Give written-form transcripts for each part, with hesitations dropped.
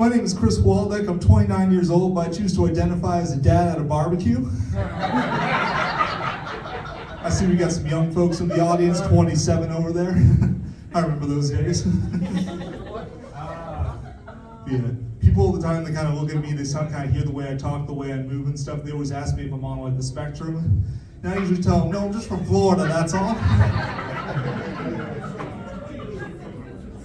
my name is Chris Waldeck. I'm 29 years old, but I choose to identify as a dad at a barbecue. I see we got some young folks in the audience, 27 over there. I remember those days. Yeah. People all the time, they kind of look at me, they kind of hear the way I talk, the way I move and stuff. They always ask me if I'm on like the spectrum. And I usually tell them, no, I'm just from Florida, that's all.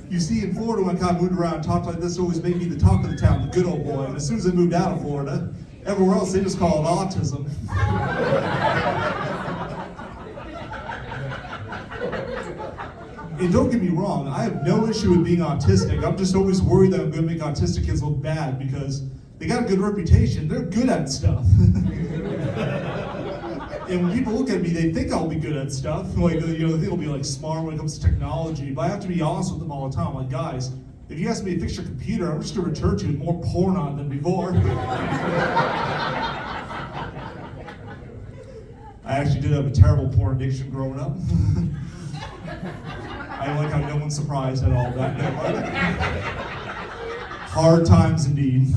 You see, in Florida, when I kind of moved around and talked like this, it always made me the talk of the town, the good old boy. And as soon as I moved out of Florida, everywhere else, they just call it autism. And don't get me wrong, I have no issue with being autistic. I'm just always worried that I'm going to make autistic kids look bad because they got a good reputation. They're good at stuff. And when people look at me, they think I'll be good at stuff. Like, they think I'll be like smart when it comes to technology. But I have to be honest with them all the time. I'm like, guys, if you ask me to fix your computer, I'm just going to return to you with more porn on than before. I actually did have a terrible porn addiction growing up. I like how no one's surprised at all that. Hard times indeed.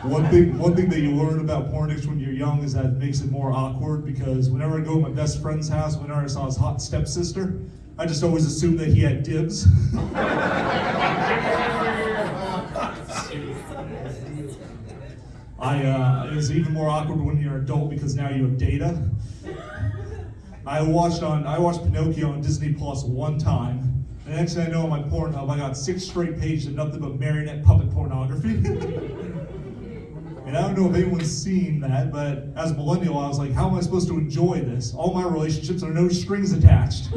One thing that you learn about porn addiction when you're young is that it makes it more awkward because whenever I go to my best friend's house, whenever I saw his hot stepsister, I just always assumed that he had dibs. It's even more awkward when you're an adult because now you have data. I watched Pinocchio on Disney Plus one time, and next thing I know on my Pornhub, I got 6 straight pages of nothing but marionette puppet pornography. And I don't know if anyone's seen that, but as a millennial, I was like, how am I supposed to enjoy this? All my relationships are no strings attached.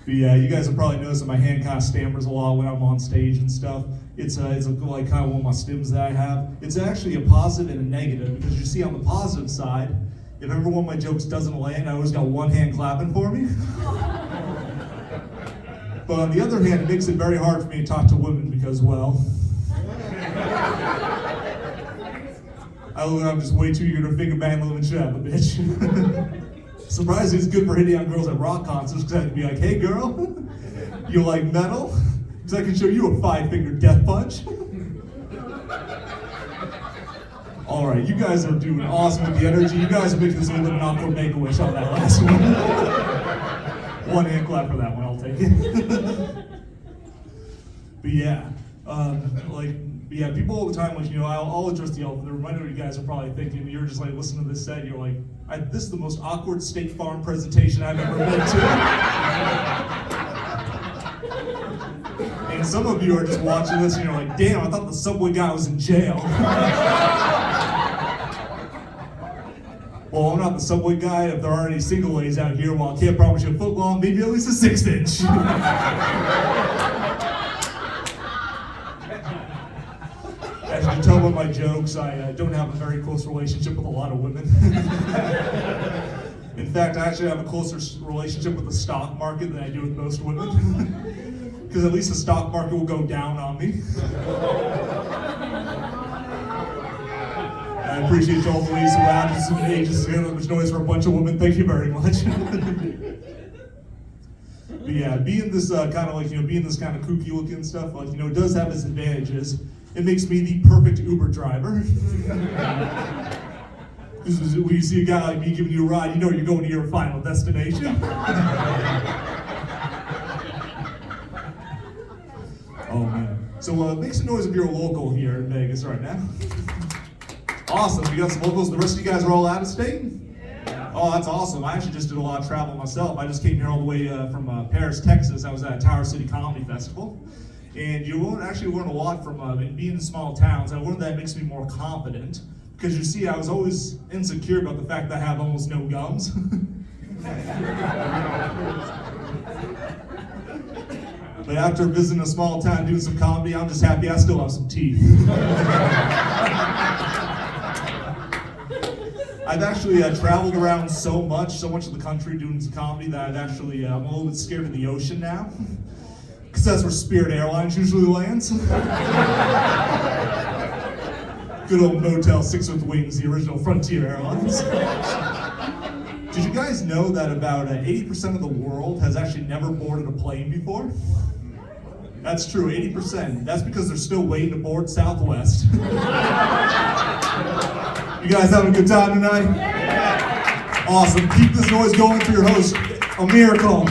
But yeah, you guys have probably noticed that my hand kind of stammers a lot when I'm on stage and stuff. It's like kind of one of my stims that I have. It's actually a positive and a negative because you see on the positive side, if ever one of my jokes doesn't land, I always got one hand clapping for me. But on the other hand, it makes it very hard for me to talk to women because, well, I'm just way too eager to finger bang them and shit out of a bitch. Surprisingly, it's good for hitting on girls at rock concerts because I can be like, hey girl, you like metal? Because I can show you a 5-finger death punch. All right, you guys are doing awesome with the energy. You guys are making this a little bit of an awkward make-a-wish on that last one. One hand clap for that one, I'll take it. But yeah, people all the time, I'll address the elephant. The reminder you guys are probably thinking, you're just like listening to this set, you're like, this is the most awkward State Farm presentation I've ever been to. And some of you are just watching this and you're like, damn, I thought the Subway guy was in jail. Well, I'm not the Subway guy. If there are any single ladies out here, well, I can't promise you a foot long, maybe at least a 6-inch. As you can tell by my jokes, I don't have a very close relationship with a lot of women. In fact, I actually have a closer relationship with the stock market than I do with most women. Because at least the stock market will go down on me. I appreciate all the ladies who laughed at some ages together, which noise for a bunch of women. Thank you very much. But yeah, being this being this kind of kooky looking stuff, it does have its advantages. It makes me the perfect Uber driver. Because when you see a guy like me giving you a ride, you know you're going to your final destination. Oh man. So make some noise if you're a local here in Vegas right now. Awesome, we got some locals. The rest of you guys are all out of state? Yeah. Oh, that's awesome. I actually just did a lot of travel myself. I just came here all the way from Paris, Texas. I was at Tower City Comedy Festival. And you actually learn a lot from being in small towns. I learned that makes me more confident. Because you see, I was always insecure about the fact that I have almost no gums. But after visiting a small town doing some comedy, I'm just happy I still have some teeth. I've actually traveled around so much of the country doing some comedy that I'm a little bit scared of the ocean now. Because that's where Spirit Airlines usually lands. Good old Motel 6 with Wings, the original Frontier Airlines. Did you guys know that about 80% of the world has actually never boarded a plane before? That's true, 80%. That's because they're still waiting to board Southwest. You guys having a good time tonight? Awesome. Keep this noise going for your host, A Miracle.